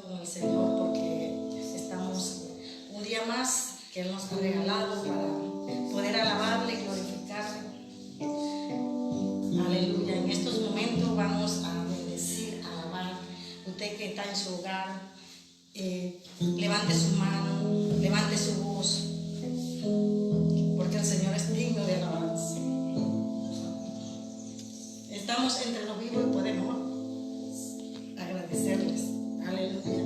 con el Señor porque estamos un día más que Él nos ha regalado para poder alabarle y glorificarle. Aleluya. En estos momentos vamos a bendecir, alabar. Usted que está en su hogar, levante su mano, levante su voz, porque el Señor es digno de alabanza. Estamos entre los vivos y podemos agradecerles. Aleluya.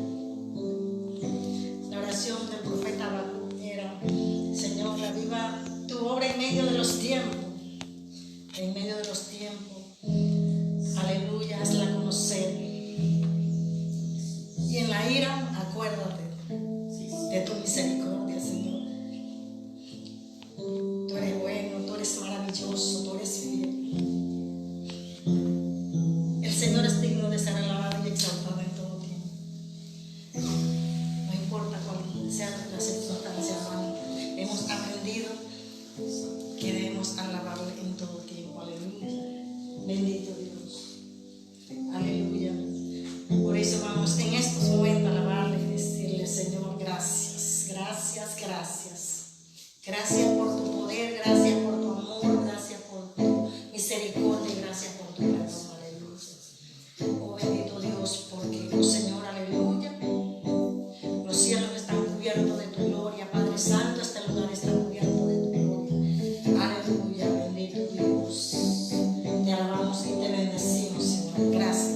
La oración del profeta Habacuc era: Señor, reaviva tu obra en medio de los tiempos. En medio de los tiempos. Aleluya, hazla conocer. Y en la ira, acuérdate de tu misericordia, Señor. Tú eres bueno, tú eres maravilloso, tú eres fiel. El Señor es digno de ser alabado y exaltado en todo tiempo. No importa cuál sea la circunstancia, hermano. Hemos aprendido que debemos alabarle en todo tiempo. Aleluya. Bendito Dios. Aleluya. Por eso vamos en estos momentos a alabarle y decirle: Señor, gracias, gracias, gracias. Gracias por tu poder, gracias por tu amor, gracias por tu misericordia y gracias por tu perdón. Aleluya. Oh bendito Dios, porque, oh Señor, aleluya, los cielos están cubiertos de tu gloria. Padre Santo, este lugar está cubierto de tu gloria. Aleluya, bendito Dios. Te alabamos y te bendecimos, Señor. Gracias.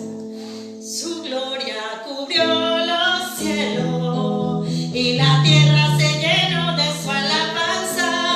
Su gloria cubrió los cielos y la tierra se llenó de su alabanza.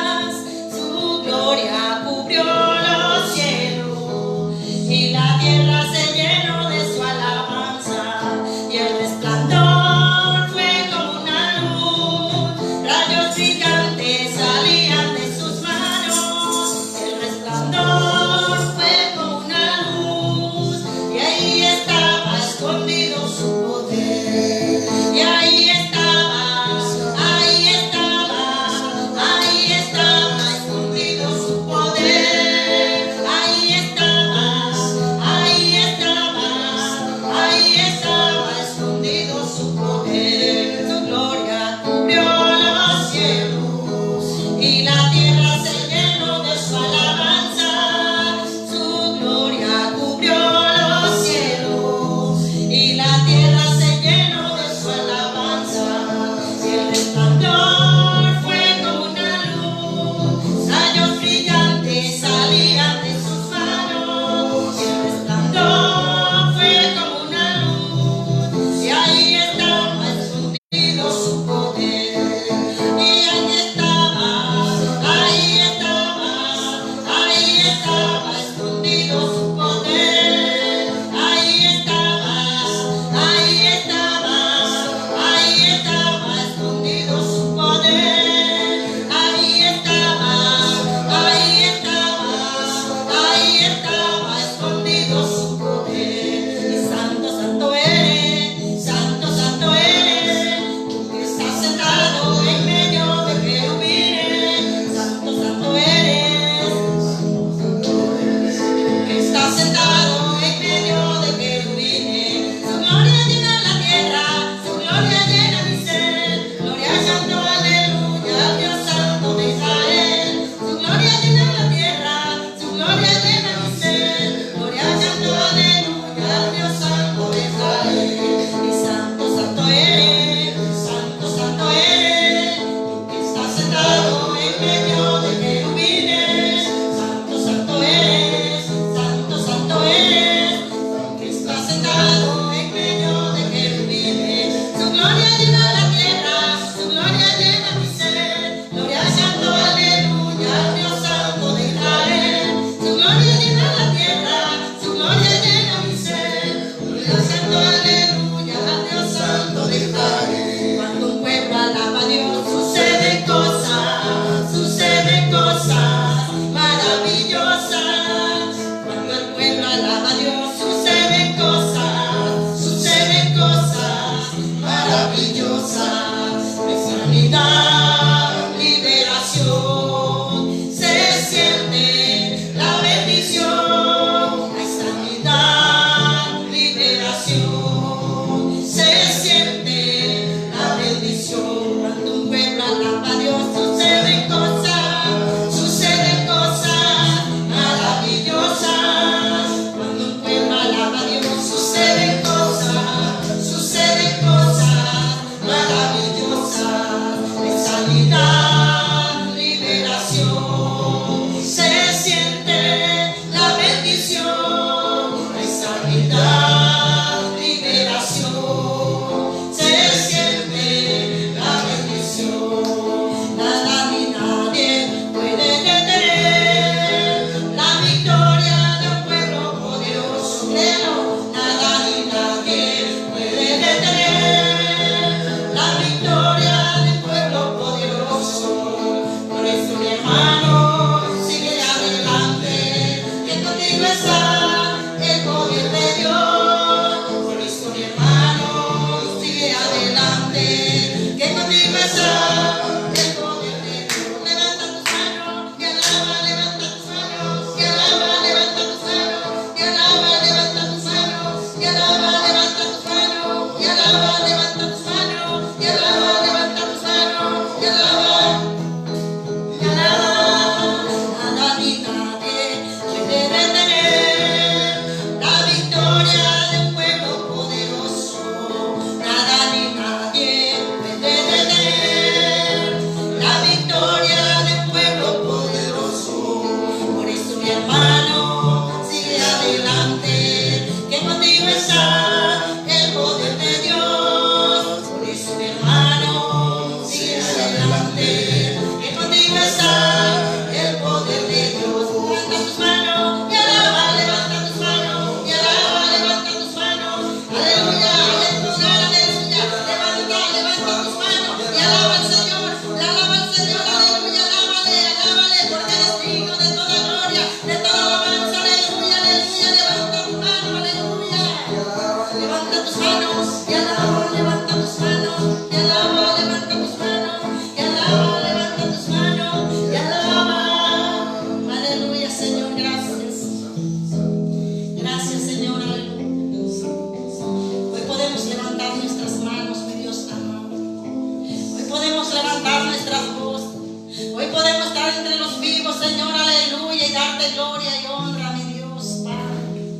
darte gloria y honra, mi Dios, Padre.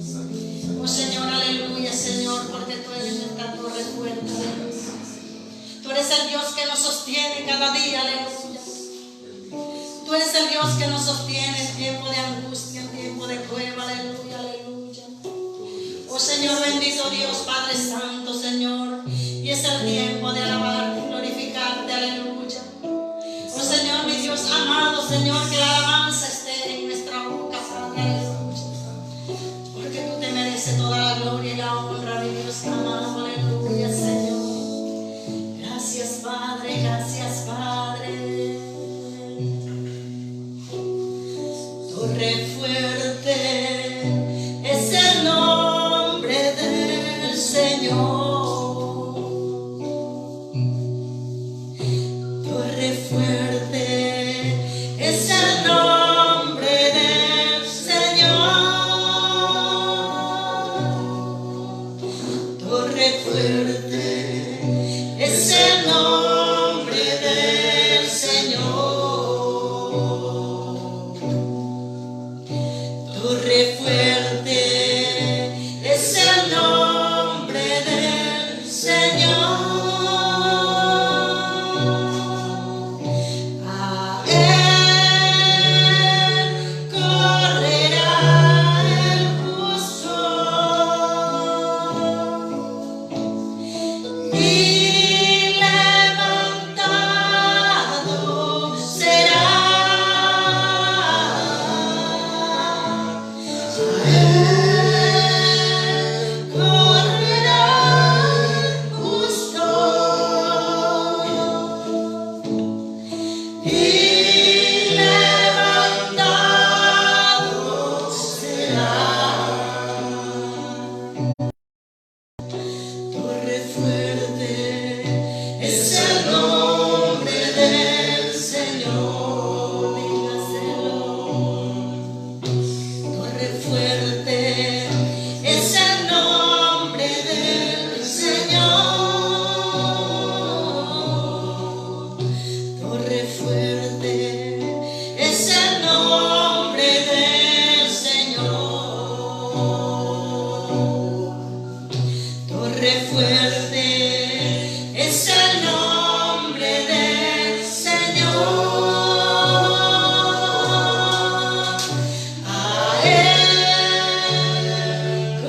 Oh Señor, aleluya, Señor, porque tú eres nuestra torre fuerte, Dios. Tú eres el Dios que nos sostiene cada día, aleluya. Tú eres el Dios que nos sostiene en tiempo de angustia, en tiempo de prueba, aleluya, aleluya. Oh Señor, bendito Dios, Padre Santo, Señor. Y es el tiempo de alabarte y glorificarte, aleluya. Oh Señor, mi Dios amado, Señor, que la alabanza esté en nuestra boca, Padre, aleluya. Porque tú te mereces toda la gloria y la honra, mi Dios amado, aleluya, Señor. Gracias, Padre, gracias, Padre. Torre fuerte es el nombre del Señor. Torre fuerte es el nombre del Señor. Torre fuerte es el nombre del Señor. Torre fuerte es el nombre del Señor. A él correrá el justo y levantado será. Torre fuerte es el nombre del Señor, dígaselo. Torre fuerte es el nombre del Señor. Torre fuerte es el nombre del Señor. Torre fuerte es el nombre del Señor. A él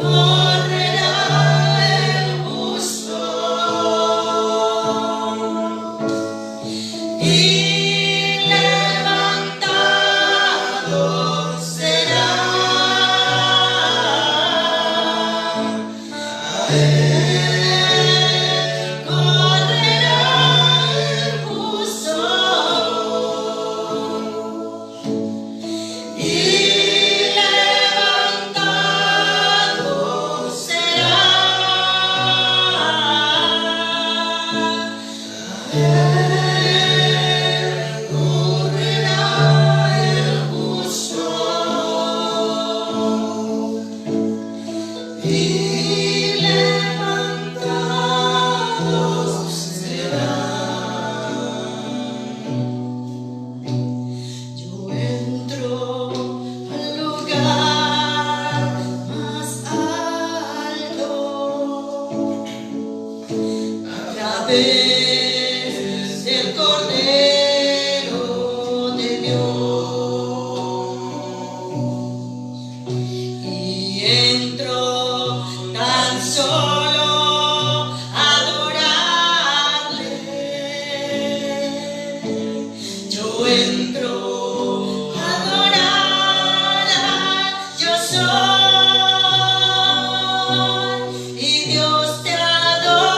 correrá el justo y levantado será. A él correrá el justo y levantado será. A él correrá el justo y levantado será. Yo entro al lugar más alto a través del Cordero de Dios y entro tan solo a adorarle. Yo entro a adorar al yo soy y Dios te adora.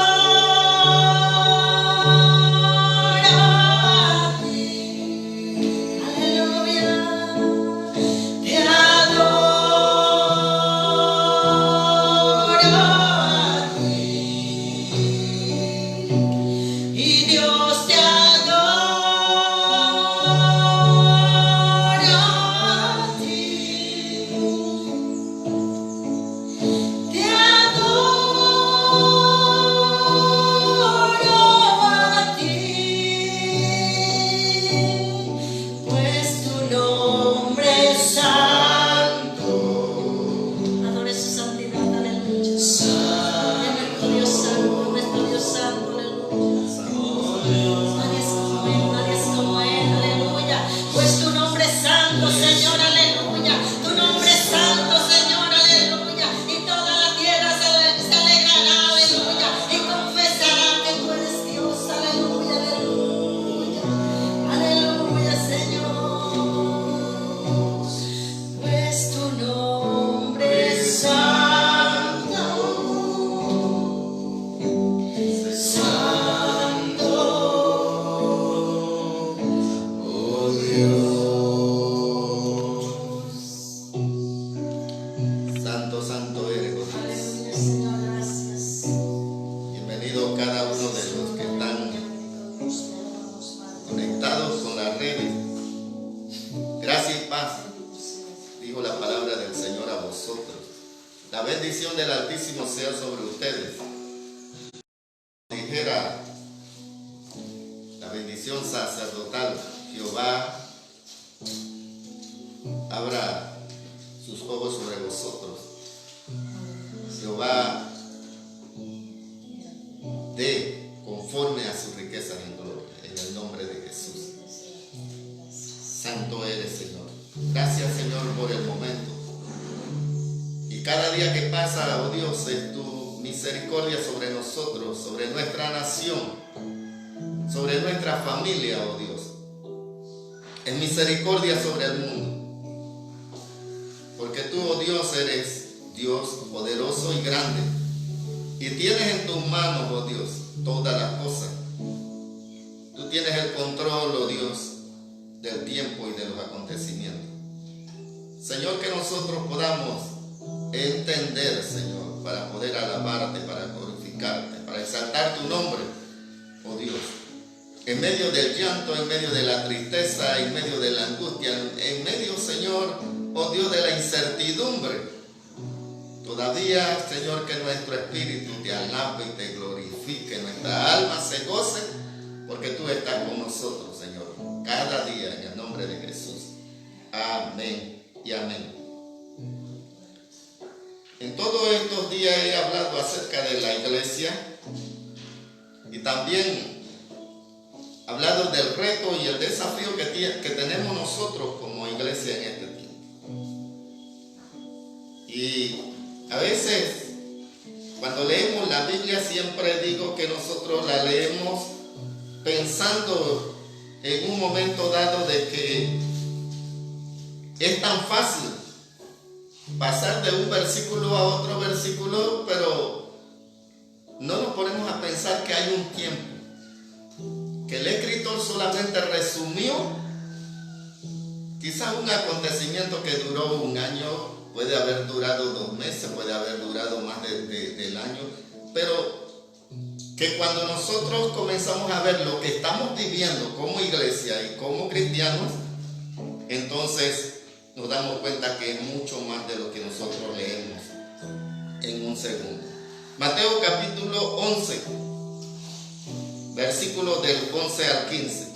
cada uno de los que están conectados con la red. Gracia y paz, dijo la palabra del Señor a vosotros. La bendición del Altísimo sea sobre ustedes. Dijera la bendición sacerdotal: Jehová abra sus ojos sobre vosotros. Jehová dé conforme a sus riquezas en gloria, en el nombre de Jesús. Santo eres, Señor. Gracias, Señor, por el momento. Y cada día que pasa, oh Dios, es tu misericordia sobre nosotros, sobre nuestra nación, sobre nuestra familia, oh Dios. Es misericordia sobre el mundo. Porque tú, oh Dios, eres Dios poderoso y grande. Y tienes en tus manos, oh Dios, todas las cosas. Tú tienes el control, oh Dios, del tiempo y de los acontecimientos. Señor, que nosotros podamos entender, Señor, para poder alabarte, para glorificarte, para exaltar tu nombre, oh Dios. En medio del llanto, en medio de la tristeza, en medio de la angustia, en medio, Señor, oh Dios, de la incertidumbre, todavía, Señor, que nuestro espíritu te alabe y te glorifique, nuestra alma se goce, porque tú estás con nosotros, Señor, cada día, en el nombre de Jesús. Amén y amén. En todos estos días he hablado acerca de la iglesia y también hablado del reto y el desafío que tenemos nosotros como iglesia en este tiempo. Y a veces, cuando leemos la Biblia, siempre digo que nosotros la leemos pensando en un momento dado de que es tan fácil pasar de un versículo a otro versículo, pero no nos ponemos a pensar que hay un tiempo, que el escritor solamente resumió quizás un acontecimiento que duró un año, puede haber durado 2 meses, puede haber durado más del año, pero que cuando nosotros comenzamos a ver lo que estamos viviendo como iglesia y como cristianos, entonces nos damos cuenta que es mucho más de lo que nosotros leemos en un segundo. Mateo capítulo 11, versículos del 11 al 15.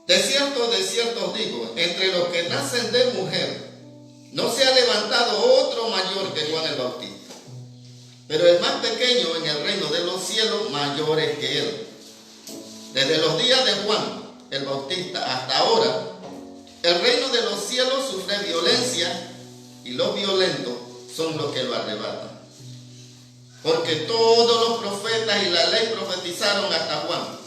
De cierto os digo, entre los que nacen de mujer, no se ha levantado otro mayor que Juan el Bautista. Pero el más pequeño en el reino de los cielos, mayor es que él. Desde los días de Juan el Bautista hasta ahora, el reino de los cielos sufre violencia y los violentos son los que lo arrebatan. Porque todos los profetas y la ley profetizaron hasta Juan.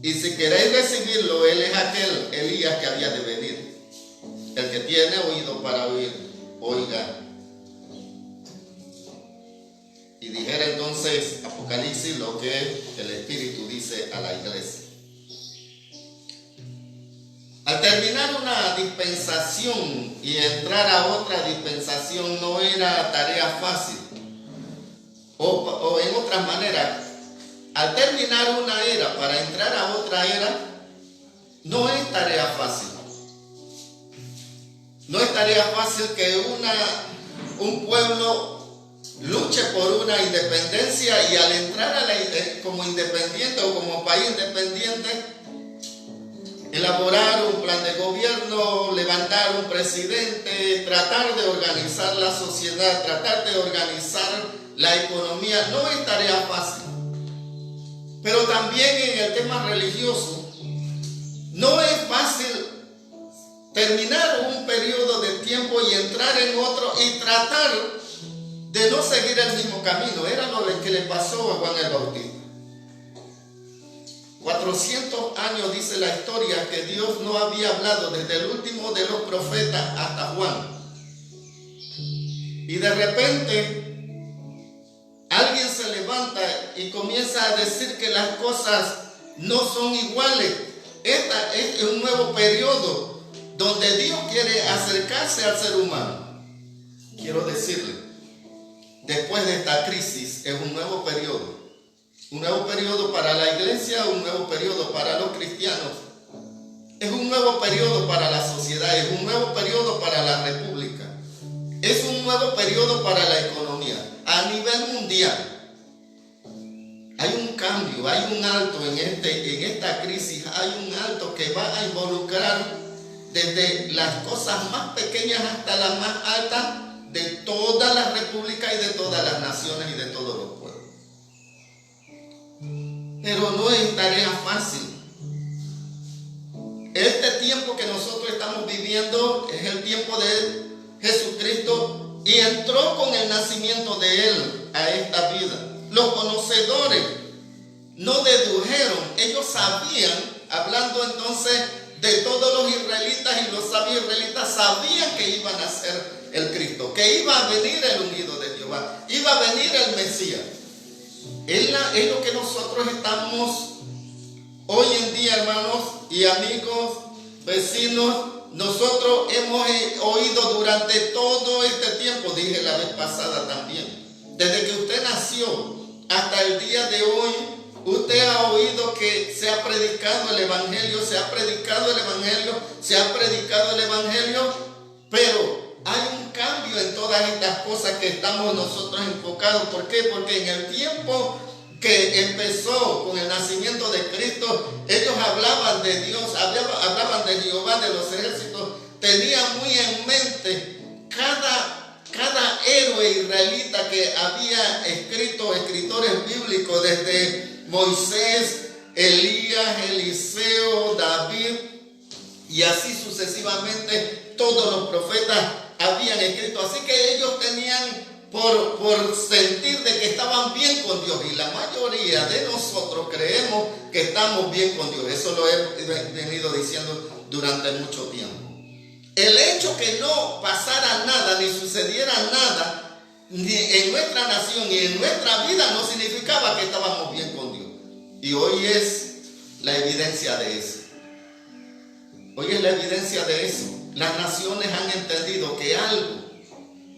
Y si queréis recibirlo, él es aquel Elías que había de venir. El que tiene oído para oír, oiga. Y dijera entonces Apocalipsis lo que el Espíritu dice a la iglesia. Al terminar una dispensación y entrar a otra dispensación no era tarea fácil. O en otras maneras, al terminar una era para entrar a otra era, no es tarea fácil. No es tarea fácil que un pueblo luche por una independencia y al entrar como independiente o como país independiente, elaborar un plan de gobierno, levantar un presidente, tratar de organizar la sociedad, tratar de organizar la economía, no es tarea fácil. Pero también en el tema religioso, no es fácil terminar un periodo de tiempo y entrar en otro y tratar de no seguir el mismo camino. Era lo que le pasó a Juan el Bautista. 400 años dice la historia que Dios no había hablado desde el último de los profetas hasta Juan. Y de repente alguien se levanta y comienza a decir que las cosas no son iguales. Este es un nuevo periodo donde Dios quiere acercarse al ser humano. Quiero decirle después de esta crisis es un nuevo periodo. Un nuevo periodo para la iglesia, un nuevo periodo para los cristianos. Es un nuevo periodo para la sociedad, es un nuevo periodo para la república. Es un nuevo periodo para la economía a nivel mundial. Hay un cambio, hay un alto en esta crisis, hay un alto que va a involucrar desde las cosas más pequeñas hasta las más altas de toda la república y de todas las naciones y de todos los pueblos. Pero no es tarea fácil. Este tiempo que nosotros estamos viviendo es el tiempo de Jesucristo y entró con el nacimiento de Él a esta vida. Los conocedores no dedujeron, ellos sabían, hablando entonces de todos los israelitas, y los sabios israelitas sabían que iban a ser el Cristo, que iba a venir el ungido de Jehová, iba a venir el Mesías. Es lo que nosotros estamos hoy en día, hermanos y amigos, vecinos. Nosotros hemos oído durante todo este tiempo, dije la vez pasada también, desde que usted nació hasta el día de hoy, usted ha oído que se ha predicado el Evangelio, se ha predicado el Evangelio, se ha predicado el Evangelio, pero hay un cambio en todas estas cosas que estamos nosotros enfocados. ¿Por qué? Porque en el tiempo que empezó con el nacimiento de Cristo, ellos hablaban de Dios, hablaban de Jehová de los ejércitos, tenían muy en mente cada héroe israelita que había escrito, escritores bíblicos, desde Moisés, Elías, Eliseo, David, y así sucesivamente todos los profetas habían escrito. Así que ellos tenían por sentir de que estaban bien con Dios, y la mayoría de nosotros creemos que estamos bien con Dios. Eso lo he venido diciendo durante mucho tiempo. El hecho que no pasara nada ni sucediera nada ni en nuestra nación y en nuestra vida no significaba que estábamos bien con Dios. Y hoy es la evidencia de eso. Hoy es la evidencia de eso. Las naciones han entendido que algo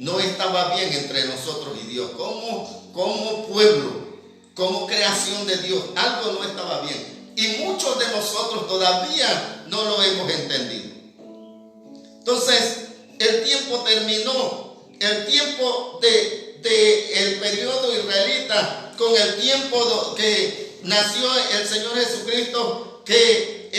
no estaba bien entre nosotros y Dios. Como pueblo, como creación de Dios, algo no estaba bien. Y muchos de nosotros todavía no lo hemos entendido. Entonces, el tiempo terminó. El tiempo del periodo israelita con el tiempo que nació el Señor Jesucristo, que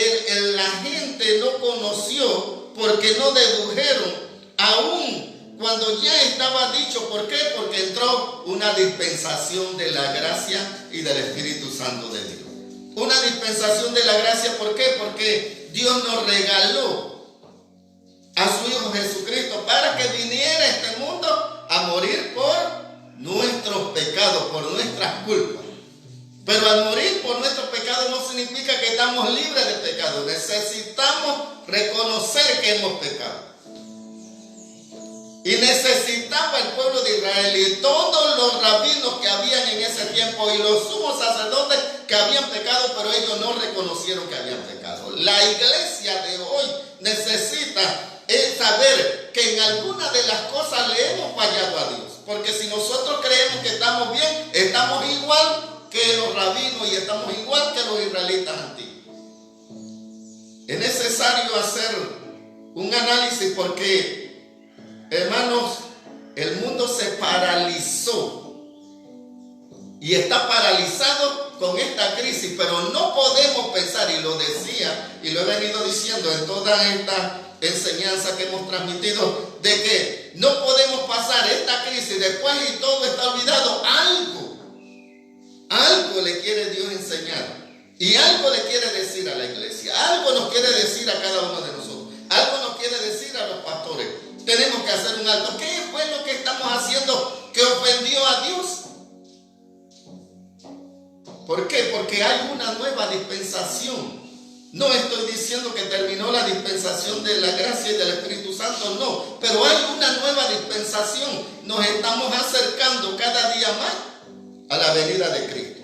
la gente no conoció porque no dedujeron aún cuando ya estaba dicho. ¿Por qué? Porque entró una dispensación de la gracia y del Espíritu Santo de Dios. Una dispensación de la gracia, ¿por qué? Porque Dios nos regaló a su Hijo Jesucristo para que viniera a este mundo a morir por nuestros pecados, por nuestras culpas. Pero al morir por nuestros pecados no significa que estamos libres de pecado. Necesitamos reconocer que hemos pecado. Y necesitaba el pueblo de Israel y todos los rabinos que habían en ese tiempo y los sumos sacerdotes que habían pecado, pero ellos no reconocieron que habían pecado. La iglesia de hoy necesita saber que en alguna de las cosas le hemos fallado a Dios. Porque si nosotros creemos que estamos bien, estamos igual que los rabinos y estamos igual que los israelitas antiguos. Es necesario hacer un análisis porque, hermanos, el mundo se paralizó y está paralizado con esta crisis, pero no podemos pensar, y lo decía y lo he venido diciendo en toda esta enseñanza que hemos transmitido, de que no podemos pasar esta crisis después y todo está olvidado. Algo le quiere Dios enseñar y algo le quiere decir a la iglesia, algo nos quiere decir a cada uno de nosotros, algo nos quiere decir a los pastores. Tenemos que hacer un alto. ¿Qué fue lo que estamos haciendo que ofendió a Dios? ¿Por qué? Porque hay una nueva dispensación. No estoy diciendo que terminó la dispensación de la gracia y del Espíritu Santo, no, pero hay una nueva dispensación. Nos estamos acercando cada día más a la venida de Cristo.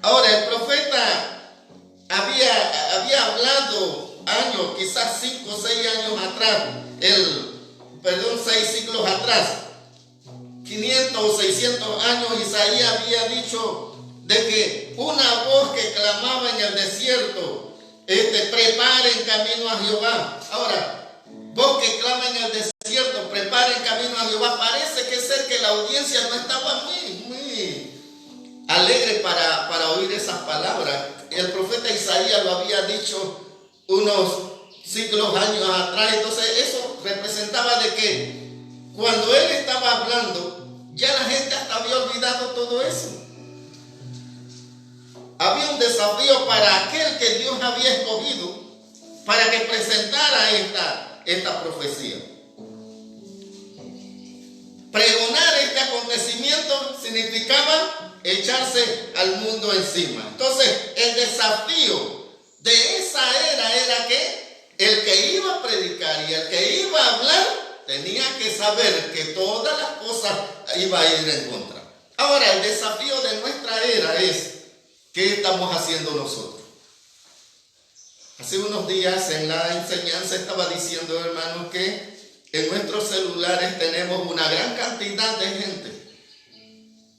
Ahora, el profeta había hablado años, quizás 5 o 6 años atrás, 6 siglos atrás, 500 o 600 años, Isaías había dicho de que una voz que clamaba en el desierto, preparen camino a Jehová. Ahora, voz que clama en el desierto, preparen camino a Jehová. Parece que ser que la audiencia no estaba muy alegre para oír esas palabras. El profeta Isaías lo había dicho unos siglos, años atrás. Entonces eso representaba de que cuando él estaba hablando, ya la gente hasta había olvidado todo eso. Había un desafío para aquel que Dios había escogido para que presentara esta profecía. Pregonar este acontecimiento significaba echarse al mundo encima. Entonces, el desafío de esa era que el que iba a predicar y el que iba a hablar tenía que saber que todas las cosas iba a ir en contra. Ahora, el desafío de nuestra era es: ¿qué estamos haciendo nosotros? Hace unos días en la enseñanza estaba diciendo, hermanos, que en nuestros celulares tenemos una gran cantidad de gente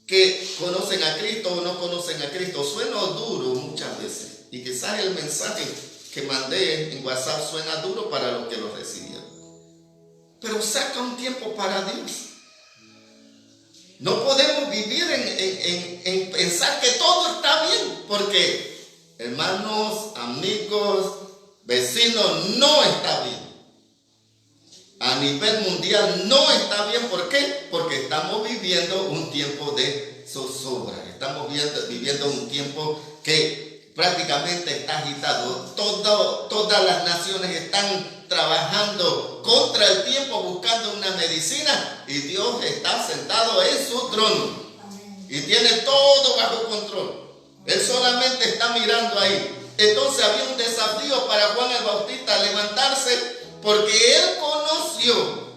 que conocen a Cristo o no conocen a Cristo. Suena duro muchas veces, y quizás el mensaje que mandé en WhatsApp suena duro para los que lo recibieron. Pero saca un tiempo para Dios. No podemos vivir en pensar que todo está bien, porque, hermanos, amigos, vecinos, no está bien. A nivel mundial no está bien. ¿Por qué? Porque estamos viviendo un tiempo de zozobra. Estamos viviendo un tiempo que prácticamente está agitado. Todas las naciones están trabajando contra el tiempo, buscando una medicina, y Dios está sentado en su trono y tiene todo bajo control. Él solamente está mirando ahí. Entonces había un desafío para Juan el Bautista: levantarse, porque él conoció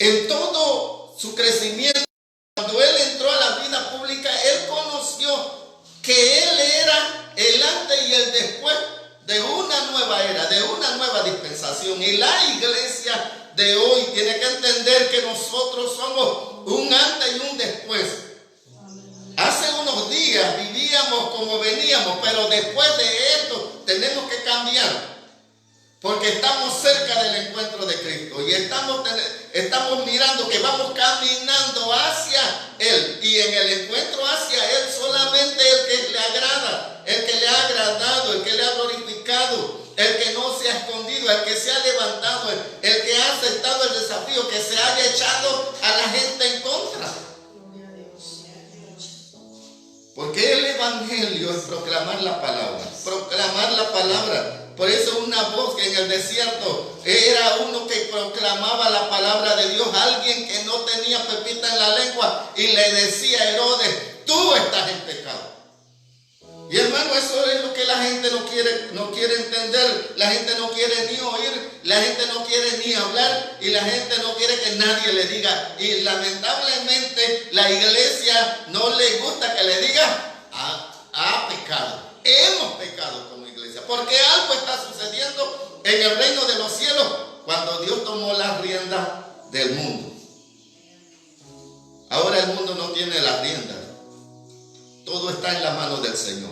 en todo su crecimiento, cuando él entró a la vida pública, él conoció que él era el antes y el después de una nueva era, de una nueva dispensación. Y la iglesia de hoy tiene que entender que nosotros somos un antes y un después. Hace unos días vivíamos como veníamos, pero después de esto tenemos que cambiar, porque estamos cerca del encuentro de Cristo y estamos mirando que vamos caminando hacia Él, y en el encuentro hacia Él solamente el que le agrada, el que le ha agradado, el que le ha glorificado, el que no se ha escondido, el que se ha levantado, el que ha aceptado el desafío, que se haya echado a la gente en contra. Porque el evangelio es proclamar la palabra, proclamar la palabra. Por eso una voz que en el desierto era uno que proclamaba la palabra de Dios, alguien que no tenía pepita en la lengua, y le decía a Herodes: tú estás en pecado. Y hermano, eso es lo que la gente no quiere entender. La gente no quiere ni oír, la gente no quiere ni hablar, y la gente no quiere que nadie le diga. Y lamentablemente la iglesia no le gusta que le diga: ha pecado. Hemos pecado como iglesia, porque algo está sucediendo en el reino de los cielos cuando Dios tomó las riendas del mundo. Ahora el mundo no tiene las riendas. Todo está en la mano del Señor.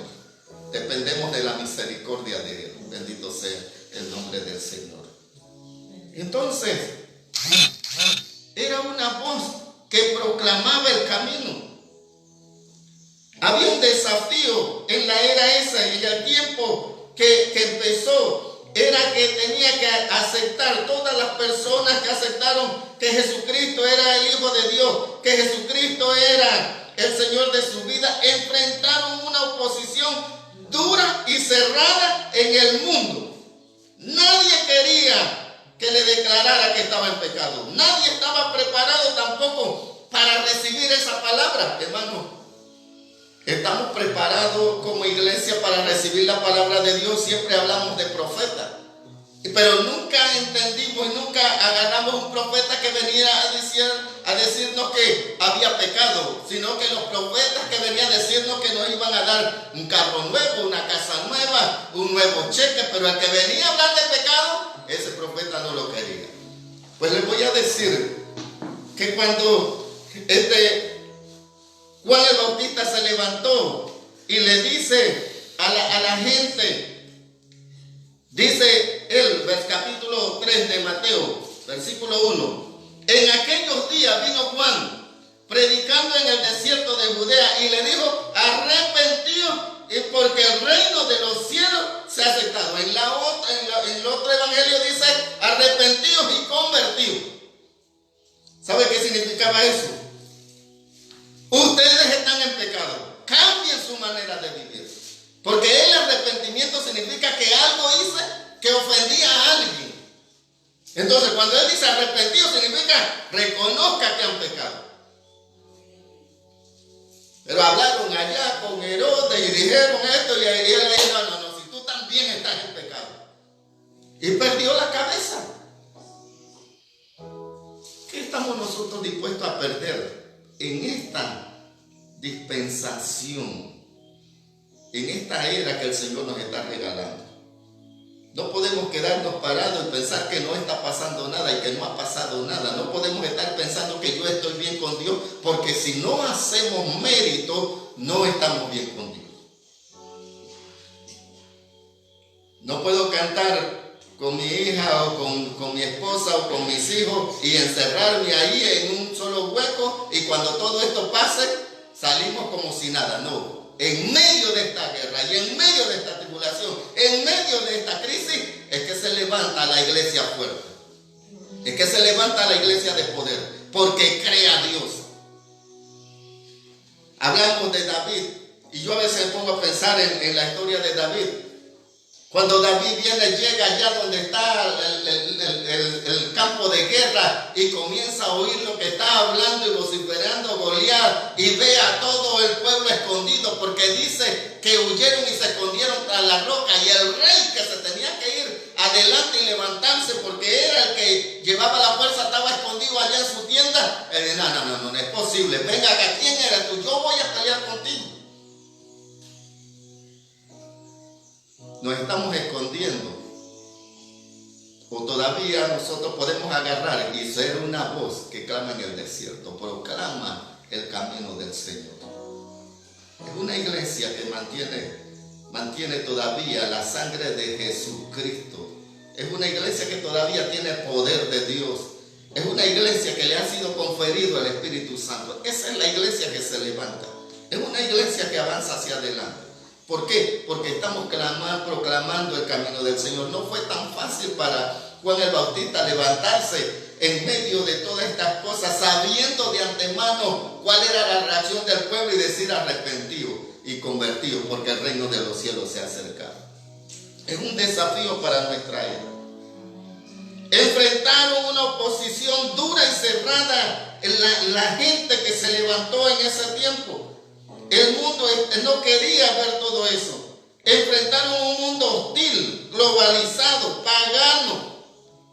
Dependemos de la misericordia de Él. Bendito sea el nombre del Señor. Entonces, era una voz que proclamaba el camino. Había un desafío en la era esa, y en el tiempo que empezó, era que tenía que aceptar, todas las personas que aceptaron que Jesucristo era el Hijo de Dios, que Jesucristo era el Señor de su vida, enfrentaron una oposición dura y cerrada en el mundo. Nadie quería que le declarara que estaba en pecado. Nadie estaba preparado tampoco para recibir esa palabra. Hermano, estamos preparados como iglesia para recibir la palabra de Dios. Siempre hablamos de profetas, pero nunca entendimos y nunca agarramos un profeta que venía a decirnos que había pecado, sino que los profetas que venían a decirnos que nos iban a dar un carro nuevo, una casa nueva, un nuevo cheque. Pero el que venía a hablar de pecado, ese profeta no lo quería. Pues les voy a decir que cuando Juan el Bautista se levantó y le dice a la gente, dice él, capítulo 3 de Mateo, versículo 1, en aquellos días vino Juan predicando en el desierto de Judea y le dijo, arrepentíos porque el reino de los cielos se ha acercado. En el otro evangelio dice, arrepentíos y convertíos. ¿Sabe qué significaba eso? Ustedes están en pecado, cambien su manera de vivir, porque el arrepentimiento significa que algo hice que ofendía a alguien. Entonces cuando él dice arrepentido significa reconozca que han pecado. Pero hablaron allá con Herodes y dijeron esto y él le dijo, no, si tú también estás en pecado. Y perdió la cabeza. ¿Qué estamos nosotros dispuestos a perder en esta dispensación, en esta era que el Señor nos está regalando? No podemos quedarnos parados y pensar que no está pasando nada y que no ha pasado nada. No podemos estar pensando que yo estoy bien con Dios, porque si no hacemos mérito, no estamos bien con Dios. No puedo cantar con mi hija o con mi esposa o con mis hijos y encerrarme ahí en un solo hueco y cuando todo esto pase, salimos como si nada. No. En medio de esta guerra y en medio de esta tribulación, en medio de esta crisis, es que se levanta la iglesia fuerte. Es que se levanta la iglesia de poder, porque cree a Dios. Hablamos de David, y yo a veces me pongo a pensar en la historia de David. Cuando David llega allá donde está el campo de guerra y comienza a oír lo que está hablando y vociferando Goliat y ve a todo el pueblo escondido porque dice que huyeron y se escondieron tras la roca y el rey que se tenía que ir adelante y levantarse porque era el que llevaba la fuerza estaba escondido allá en su tienda. Él dice, no es posible, venga acá, ¿quién eres tú? Yo voy a pelear contigo. Nos estamos escondiendo o todavía nosotros podemos agarrar y ser una voz que clama en el desierto, proclama el camino del Señor. Es una iglesia que mantiene todavía la sangre de Jesucristo. Es una iglesia que todavía tiene el poder de Dios. Es una iglesia que le ha sido conferido el Espíritu Santo. Esa es la iglesia que se levanta. Es una iglesia que avanza hacia adelante. ¿Por qué? Porque estamos proclamando el camino del Señor. No fue tan fácil para Juan el Bautista levantarse en medio de todas estas cosas, sabiendo de antemano cuál era la reacción del pueblo y decir arrepentido y convertido, porque el reino de los cielos se ha acercado. Es un desafío para nuestra era. Enfrentaron una oposición dura y cerrada en la gente que se levantó en ese tiempo. El mundo no quería ver todo eso. Enfrentaron un mundo hostil, globalizado, pagano,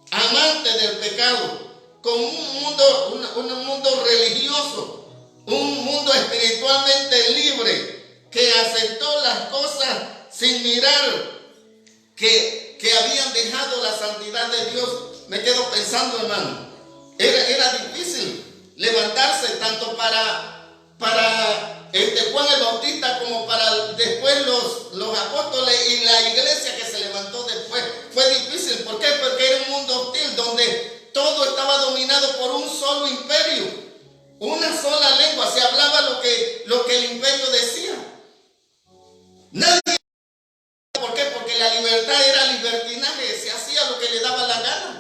amante del pecado, con un mundo religioso, un mundo espiritualmente libre, que aceptó las cosas sin mirar que habían dejado la santidad de Dios. Me quedo pensando, hermano, era difícil levantarse tanto para Juan el Bautista como para después los apóstoles y la iglesia que se levantó después. Fue difícil. ¿Por qué? Porque era un mundo hostil donde todo estaba dominado por un solo imperio, una sola lengua. Se hablaba lo que el imperio decía. Nadie. ¿Por qué? Porque la libertad era libertinaje, se hacía lo que le daba la gana.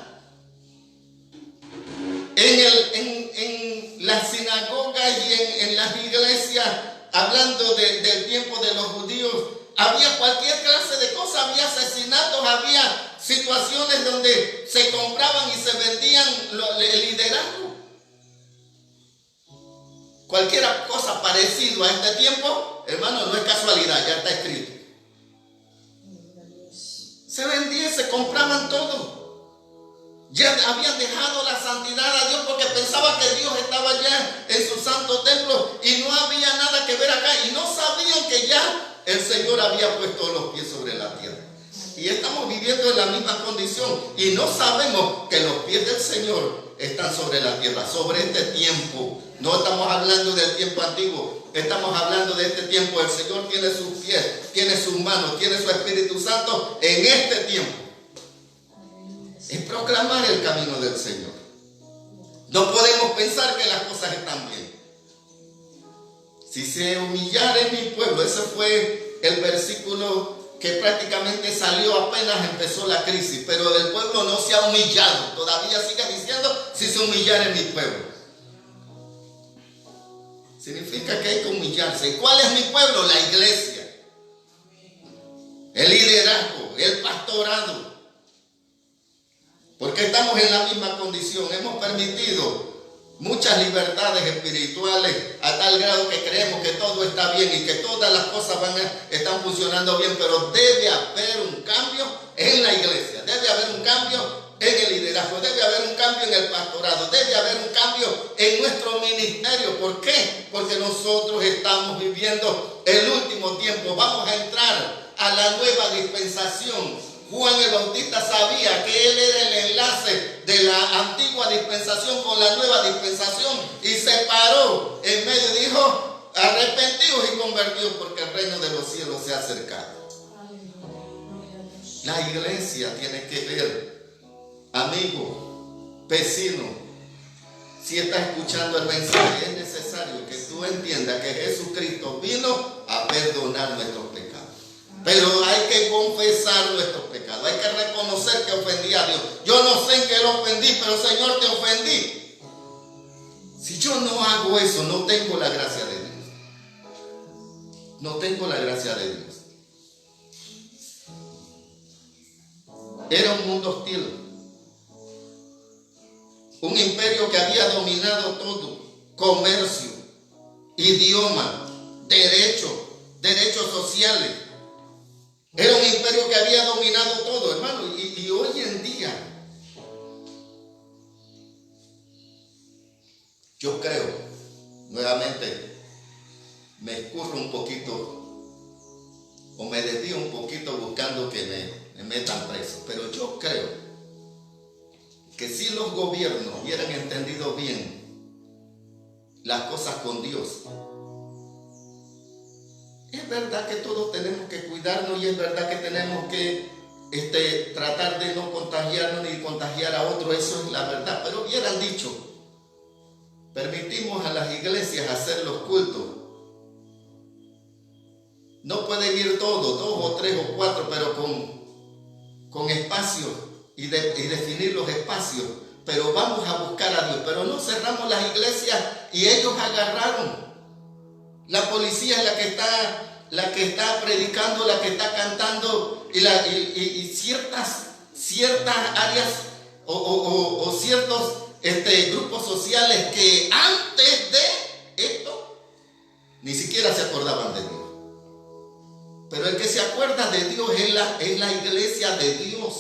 En las sinagogas y en las iglesias, hablando del tiempo de los judíos, había cualquier clase de cosas, había asesinatos, había situaciones donde se compraban y se vendían el liderazgo. Cualquier cosa parecida a este tiempo, hermano, no es casualidad, ya está escrito. Se vendía, se compraban todo. Ya habían dejado la santidad a Dios porque pensaban que Dios estaba ya en su santo templo y no había nada que ver acá. Y no sabían que ya el Señor había puesto los pies sobre la tierra. Y estamos viviendo en la misma condición y no sabemos que los pies del Señor están sobre la tierra, sobre este tiempo. No estamos hablando del tiempo antiguo, estamos hablando de este tiempo. El Señor tiene sus pies, tiene sus manos, tiene su Espíritu Santo en este tiempo. Es proclamar el camino del Señor. No podemos pensar que las cosas están bien. Si se humillare mi pueblo, ese fue el versículo que prácticamente salió apenas empezó la crisis, pero el pueblo no se ha humillado. Todavía sigue diciendo, si se humillare mi pueblo. Significa que hay que humillarse. ¿Y cuál es mi pueblo? La iglesia. El liderazgo, el pastorado. Porque estamos en la misma condición. Hemos permitido muchas libertades espirituales a tal grado que creemos que todo está bien y que todas las cosas están funcionando bien, pero debe haber un cambio en la iglesia, debe haber un cambio en el liderazgo, debe haber un cambio en el pastorado, debe haber un cambio en nuestro ministerio. ¿Por qué? Porque nosotros estamos viviendo el último tiempo, vamos a entrar a la nueva dispensación. Juan el Bautista sabía que él era el enlace de la antigua dispensación con la nueva dispensación y se paró en medio y dijo, arrepentidos y convertidos porque el reino de los cielos se ha acercado. La iglesia tiene que ver, amigo, vecino, si estás escuchando el mensaje, es necesario que tú entiendas que Jesucristo vino a perdonar nuestros pecados. Pero hay que confesar nuestros pecados, hay que reconocer que ofendí a Dios. Yo no sé en qué lo ofendí, pero Señor, te ofendí. Si yo no hago eso, no tengo la gracia de Dios. No tengo la gracia de Dios. Era un mundo hostil. Un imperio que había dominado todo. Comercio, idioma, derechos sociales. Era un imperio que había dominado todo, hermano. Y hoy en día, yo creo, nuevamente, me escurro un poquito o me desvío un poquito buscando que me metan preso. Pero yo creo que si los gobiernos hubieran entendido bien las cosas con Dios, es verdad que todos tenemos que cuidarnos y es verdad que tenemos que tratar de no contagiarnos ni contagiar a otros, eso es la verdad. Pero hubieran dicho, permitimos a las iglesias hacer los cultos. No pueden ir todos, 2 o 3 o 4, pero con espacios y definir los espacios. Pero vamos a buscar a Dios. Pero no cerramos las iglesias y ellos agarraron. La policía es la que está predicando, la que está cantando y ciertas áreas o ciertos grupos sociales que antes de esto ni siquiera se acordaban de Dios. Pero el que se acuerda de Dios es la iglesia de Dios.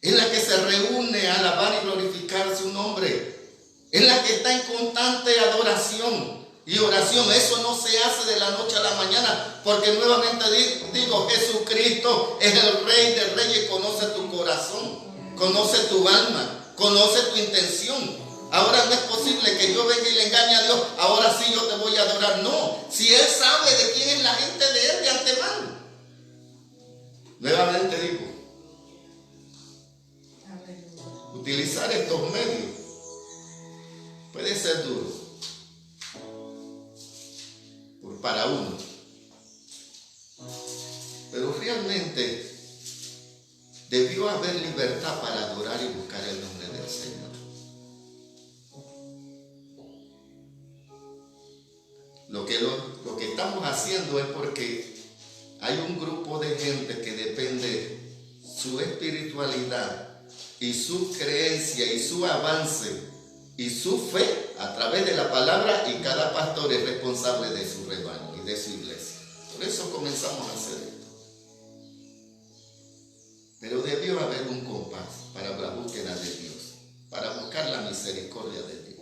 Es la que se reúne a alabar y glorificar su nombre. Es la que está en constante adoración y oración. Eso no se hace de la noche a la mañana, porque nuevamente digo, Jesucristo es el Rey de Reyes, conoce tu corazón, conoce tu alma, conoce tu intención. Ahora no es posible que yo venga y le engañe a Dios, ahora sí yo te voy a adorar. No, si Él sabe de quién es la gente de Él de antemano. Nuevamente digo, utilizar estos medios puede ser duro para uno, pero realmente debió haber libertad para adorar y buscar el nombre del Señor. Lo que estamos haciendo es porque hay un grupo de gente que depende su espiritualidad y su creencia y su avance y su fe a través de la palabra, y cada pastor es responsable de su rebaño y de su iglesia. Por eso comenzamos a hacer esto. Pero debió haber un compás para la búsqueda de Dios, para buscar la misericordia de Dios.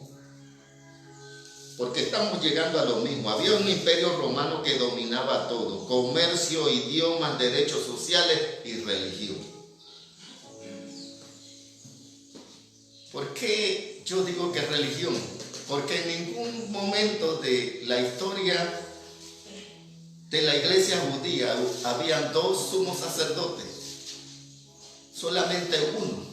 Porque estamos llegando a lo mismo. Había un imperio romano que dominaba todo: comercio, idiomas, derechos sociales y religión. ¿Por qué yo digo que religión? Porque en ningún momento de la historia de la iglesia judía habían dos sumos sacerdotes, solamente uno.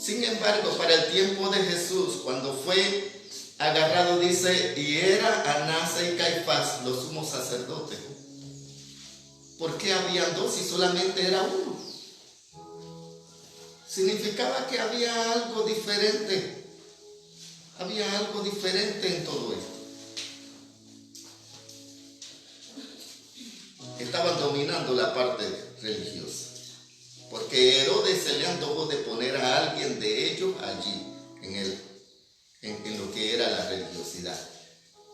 Sin embargo, para el tiempo de Jesús, cuando fue agarrado, dice, y era Anás y Caifás los sumos sacerdotes. ¿Por qué habían dos y solamente era uno? Significaba que había algo diferente. Había algo diferente en todo esto. Estaban dominando la parte religiosa. Porque Herodes se le antojó de poner a alguien de ellos allí, en lo que era la religiosidad.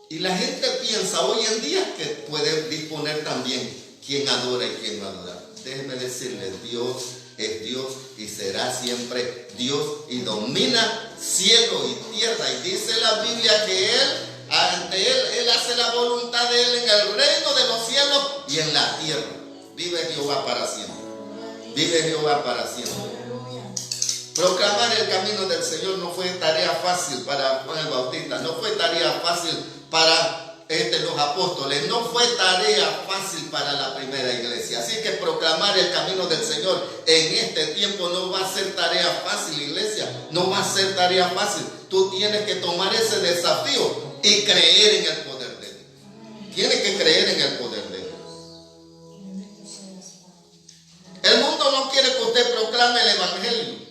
Y la gente piensa hoy en día que puede disponer también quién adora y quién no adora. Déjenme decirles, Dios es Dios y será siempre Dios y domina cielo y tierra. Y dice la Biblia que Él hace la voluntad de Él en el reino de los cielos y en la tierra. Vive Jehová para siempre. Vive Jehová para siempre. Proclamar el camino del Señor no fue tarea fácil para Juan el Bautista, no fue tarea fácil para los apóstoles, no fue tarea fácil para la primera iglesia. Así que proclamar el camino del Señor en este tiempo no va a ser tarea fácil, iglesia, no va a ser tarea fácil. Tú tienes que tomar ese desafío y creer en el poder de Dios. Tienes que creer en el poder de Dios. El mundo no quiere que usted proclame el evangelio.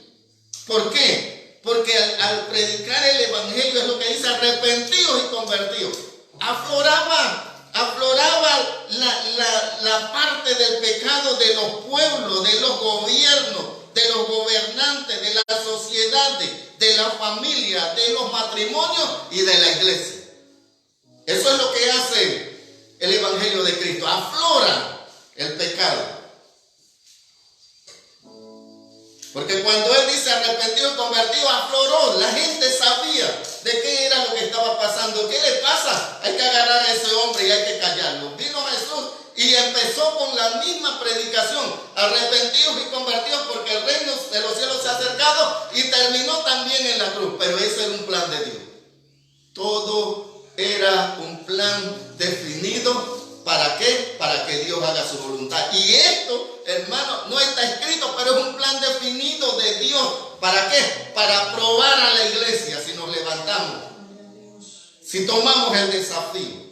¿Por qué? Porque al predicar el evangelio es lo que dice arrepentidos y convertidos. Afloraba la parte del pecado de los pueblos, de los gobiernos, de los gobernantes, de las sociedades, de la familia, de los matrimonios y de la iglesia. Eso es lo que hace el evangelio de Cristo. Aflora el pecado. Porque cuando Él dice arrepentido y convertido, afloró. La gente sabía de qué era lo que estaba pasando. ¿Qué le pasa? Hay que agarrar a ese hombre y hay que callarlo. Vino Jesús y empezó con la misma predicación. Arrepentidos y convertidos porque el reino de los cielos se ha acercado, y terminó también en la cruz. Pero ese era un plan de Dios. Todo era un plan definido. ¿Para qué? Para que Dios haga su voluntad. Y esto, hermano, no está escrito, pero es un plan definido de Dios. ¿Para qué? Para probar a la iglesia si nos levantamos. Si tomamos el desafío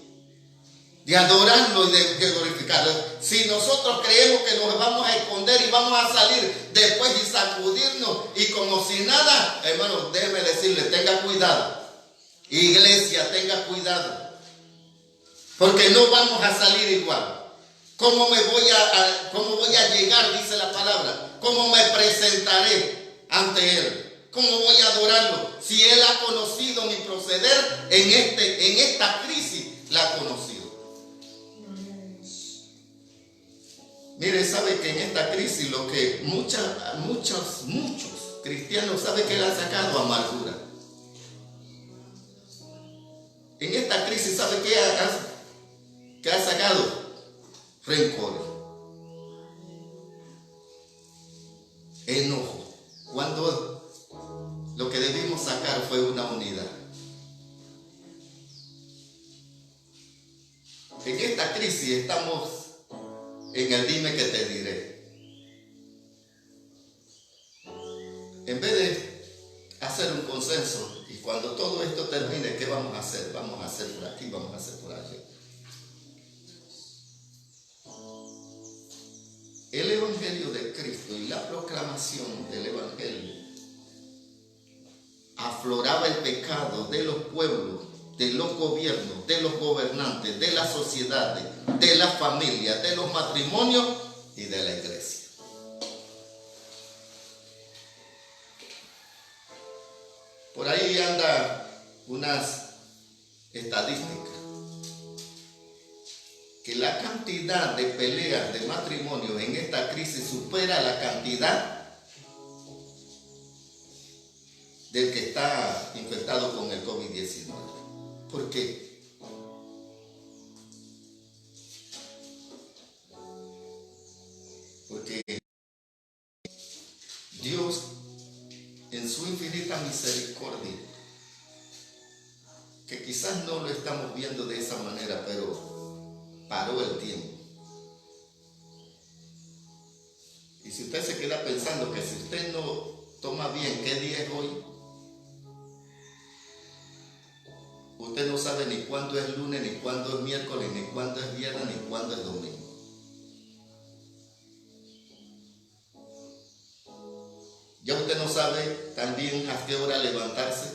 de adorarlo y de glorificarlo. Si nosotros creemos que nos vamos a esconder y vamos a salir después y sacudirnos y como si nada, hermano, déjeme decirle, tenga cuidado. Iglesia, tenga cuidado. Porque no vamos a salir igual. ¿Cómo voy a llegar? Dice la palabra. ¿Cómo me presentaré ante Él? ¿Cómo voy a adorarlo? Si Él ha conocido mi proceder en esta crisis, la ha conocido. Mire, sabe que en esta crisis lo que muchos cristianos saben que le ha sacado amargura. En esta crisis, ¿sabe qué ha sacado? Rencor, enojo, cuando lo que debimos sacar fue una unidad. En esta crisis estamos en el dime que te diré. En vez de hacer un consenso y cuando todo esto termine, ¿qué vamos a hacer? Vamos a hacer por aquí, vamos a hacer por allí. El evangelio de Cristo y la proclamación del evangelio afloraba el pecado de los pueblos, de los gobiernos, de los gobernantes, de las sociedades, de las familias, de los matrimonios y de la iglesia. Por ahí anda unas estadísticas que la cantidad de peleas de matrimonio en esta crisis supera la cantidad del que está infectado con el COVID-19. ¿Por qué? Porque Dios en su infinita misericordia, que quizás no lo estamos viendo de esa manera, pero paró el tiempo. Y si usted se queda pensando que si usted no toma bien qué día es hoy, usted no sabe ni cuándo es lunes, ni cuándo es miércoles, ni cuándo es viernes, ni cuándo es domingo. Ya usted no sabe también a qué hora levantarse,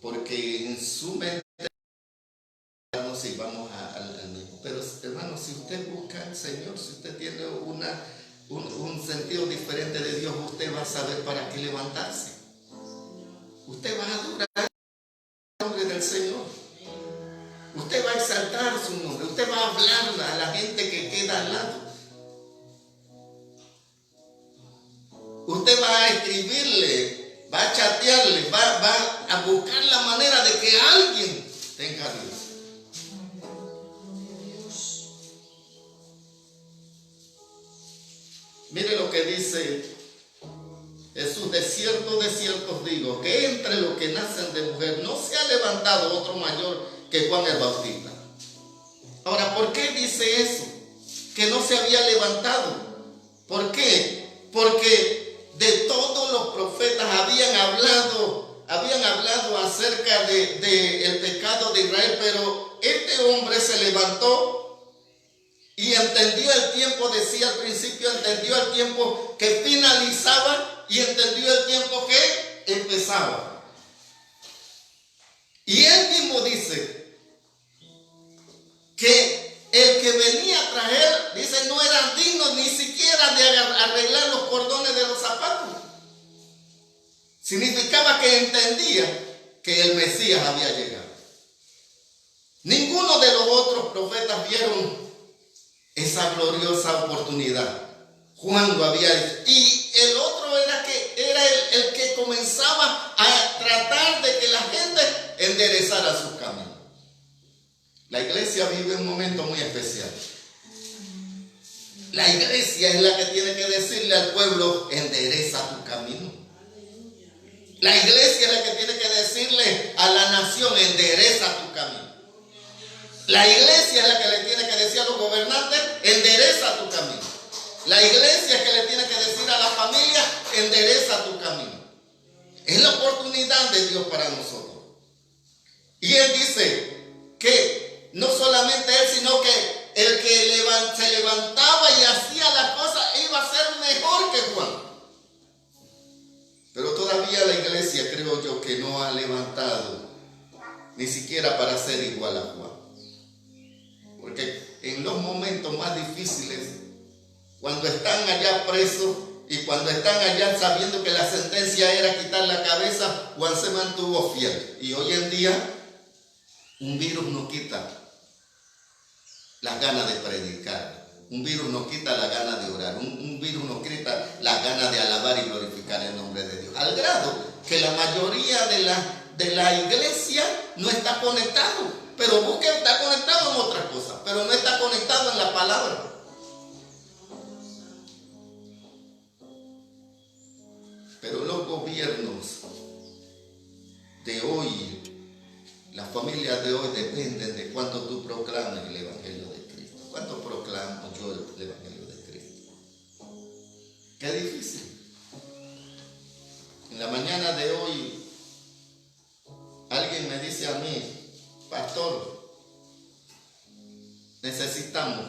porque en su mente no sé, vamos al mismo. Pero hermano, si usted busca al Señor, si usted tiene un sentido diferente de Dios, usted va a saber para qué levantarse. Usted va a adorar el nombre del Señor. Usted va a exaltar su nombre. Usted va a hablar a la gente que queda al lado. Usted va a escribirle, va a chatearle, va a buscar la manera de que alguien tenga a Dios. Mire lo que dice Jesús: de cierto os digo, que entre los que nacen de mujer no se ha levantado otro mayor que Juan el Bautista. Ahora, ¿por qué dice eso? Que no se había levantado. ¿Por qué? Porque de todos los profetas habían hablado acerca del pecado de Israel, pero este hombre se levantó y entendió el tiempo. Decía al principio, entendió el tiempo que finalizaba y entendió el tiempo que empezaba. Y él mismo dice que el que venía tras él, dice, no eran dignos ni siquiera de arreglar los cordones de los zapatos. Significaba que entendía que el Mesías había llegado. Ninguno de los otros profetas vieron esa gloriosa oportunidad. Juan lo había hecho. Y el otro era el que comenzaba a tratar de que la gente enderezara sus caminos. La iglesia vive un momento muy especial. La iglesia es la que tiene que decirle al pueblo: endereza tu camino. La iglesia es la que tiene que decirle a la nación: endereza tu camino. La iglesia es la que le tiene que decir a los gobernantes: endereza tu camino. La iglesia es que le tiene que decir a la familia: endereza tu camino. Es la oportunidad de Dios para nosotros. Y él dice que no solamente él, sino que el que se levantaba y hacía las cosas iba a ser mejor que Juan. Pero todavía la iglesia, creo yo, que no ha levantado ni siquiera para ser igual a Juan. Porque en los momentos más difíciles, cuando están allá presos y cuando están allá sabiendo que la sentencia era quitar la cabeza, Juan se mantuvo fiel. Y hoy en día un virus no quita las ganas de predicar. Un virus nos quita la gana de orar. Un virus nos quita la gana de alabar y glorificar el nombre de Dios. Al grado que la mayoría de la iglesia no está conectado. Pero busque, está conectado en otras cosas, pero no está conectado en la palabra. Pero los gobiernos de hoy, las familias de hoy dependen de cuánto tú proclames el Evangelio de Cristo. ¿Cuánto proclamo yo el Evangelio de Cristo? Qué difícil. En la mañana de hoy, alguien me dice a mí: pastor, necesitamos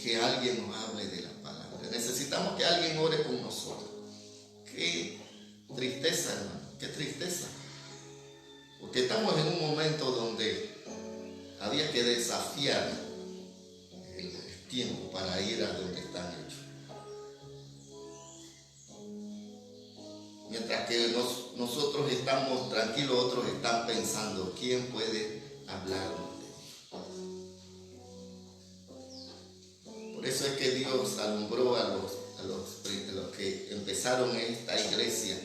que alguien nos hable de la palabra. Necesitamos que alguien ore con nosotros. Qué tristeza, hermano, qué tristeza. Porque estamos en un momento donde había que desafiar el tiempo para ir a donde están hechos. Mientras que nosotros estamos tranquilos, otros están pensando: ¿quién puede hablarnos de Dios? Por eso es que Dios alumbró a los que empezaron esta iglesia.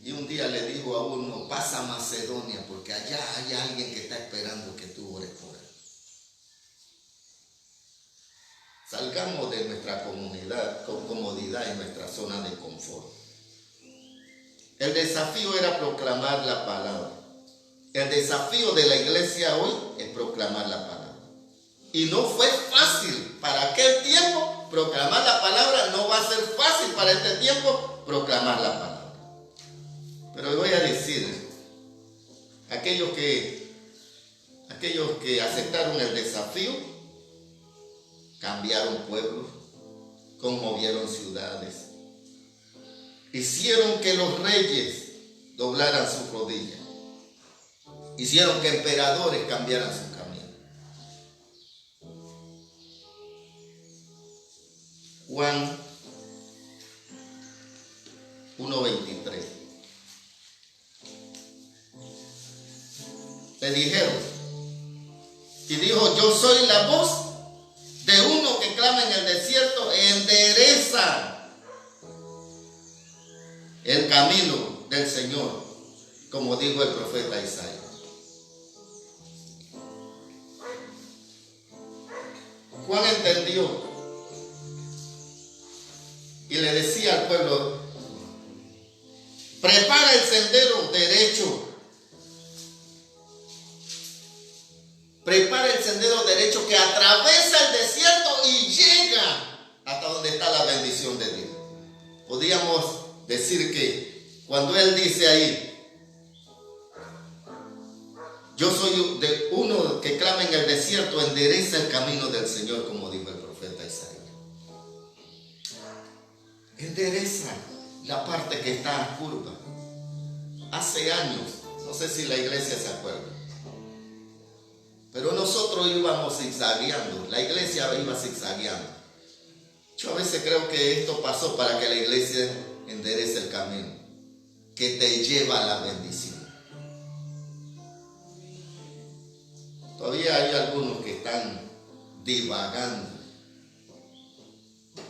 Y un día le dijo a uno: pasa a Macedonia, porque allá hay alguien que está esperando que tú ores por él. Salgamos de nuestra comodidad y nuestra zona de confort. El desafío era proclamar la palabra. El desafío de la iglesia hoy es proclamar la palabra. Y no fue fácil para aquel tiempo proclamar la palabra, no va a ser fácil para este tiempo proclamar la palabra. Pero voy a decir, aquellos que aceptaron el desafío, cambiaron pueblos, conmovieron ciudades, hicieron que los reyes doblaran sus rodillas, hicieron que emperadores cambiaran su camino. Juan 1:23. Le dijeron, y dijo: yo soy la voz de uno que clama en el desierto, endereza el camino del Señor, como dijo el profeta Isaías. Juan entendió y le decía al pueblo: prepara el sendero derecho. Prepara el sendero derecho que atraviesa el desierto y llega hasta donde está la bendición de Dios. Podríamos decir que cuando él dice ahí: yo soy de uno que clama en el desierto, endereza el camino del Señor, como dijo el profeta Isaías. Endereza la parte que está curva. Hace años, no sé si la iglesia se acuerda, pero nosotros íbamos zigzagueando, la iglesia iba zigzagueando. Yo a veces creo que esto pasó para que la iglesia enderece el camino que te lleva a la bendición. Todavía hay algunos que están divagando,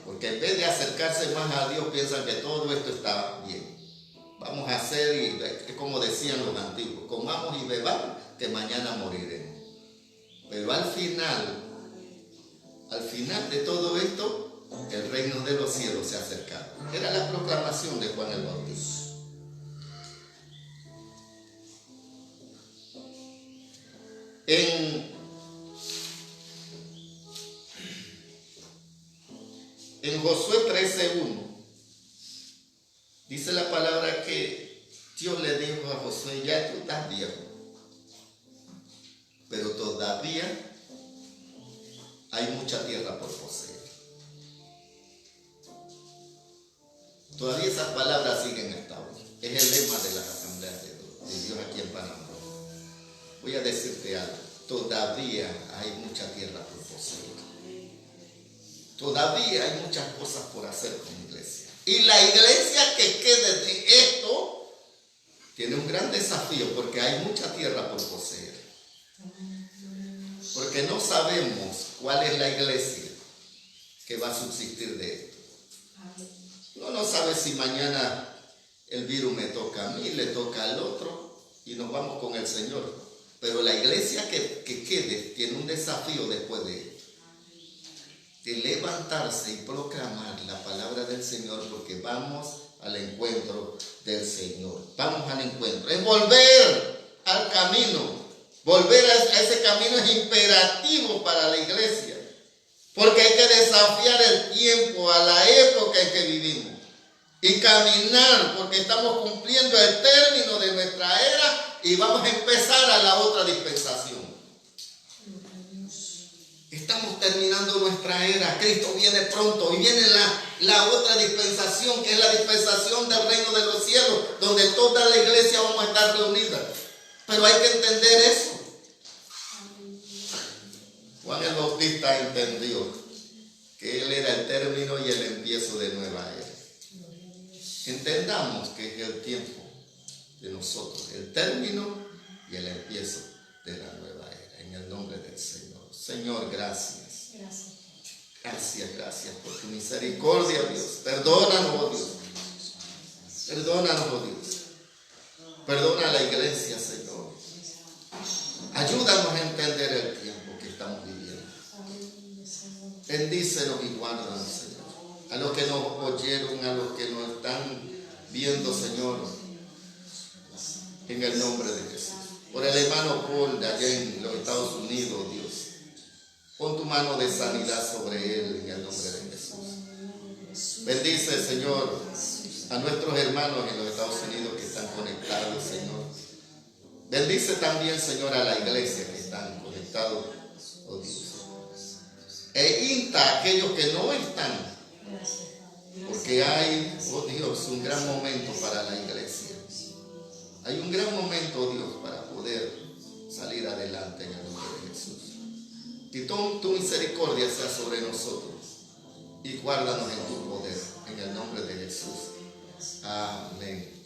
porque en vez de acercarse más a Dios piensan que todo esto está bien. Vamos a hacer, y como decían los antiguos, comamos y bebamos, que mañana moriremos. Pero al final de todo esto, el reino de los cielos se acercaba. Era la proclamación de Juan el Bautista. En Josué 13:1 dice la palabra que Dios le dijo a Josué: ya tú estás viejo, pero todavía hay mucha tierra por poseer. Todavía esas palabras siguen estables. Es el lema de las asambleas de Dios aquí en Panamá. Voy a decirte algo: todavía hay mucha tierra por poseer. Todavía hay muchas cosas por hacer como iglesia. Y la iglesia que quede de esto tiene un gran desafío, porque hay mucha tierra por poseer. Porque no sabemos cuál es la iglesia que va a subsistir de esto. Uno no sabe si mañana el virus me toca a mí, le toca al otro y nos vamos con el Señor. Pero la iglesia que quede tiene un desafío después de esto, de levantarse y proclamar la palabra del Señor, porque vamos al encuentro del Señor. Vamos al encuentro. Es volver al camino. Volver a ese camino es imperativo para la iglesia, porque hay que desafiar el tiempo, a la época en que vivimos, y caminar, porque estamos cumpliendo el término de nuestra era y vamos a empezar a la otra dispensación. Estamos terminando nuestra era, Cristo viene pronto y viene la otra dispensación, que es la dispensación del reino de los cielos, donde toda la iglesia vamos a estar reunida. Pero hay que entender eso. Juan el Bautista entendió que él era el término y el empiezo de nueva era. Entendamos que es el tiempo de nosotros, el término y el empiezo de la nueva era. En el nombre del Señor. Señor, gracias. Gracias por tu misericordia, Dios. Perdónanos, oh Dios. Perdónanos, oh Dios. Perdona a la iglesia, Señor. Ayúdanos a entender el tiempo que estamos viviendo. Bendícenos, que nos oyeron, a los que nos están viendo, Señor, en el nombre de Jesús. Por el hermano Paul de allá en los Estados Unidos, Dios, pon tu mano de sanidad sobre él en el nombre de Jesús. Bendice, Señor, a nuestros hermanos en los Estados Unidos que están conectados, Señor. Bendice también, Señor, a la iglesia que están conectados, oh Dios. E insta a aquellos que no están, porque hay, oh Dios, un gran momento para la iglesia. Hay un gran momento, oh Dios, para poder salir adelante en el nombre de Jesús. Y tu misericordia sea sobre nosotros y guárdanos en tu poder, en el nombre de Jesús. Amén.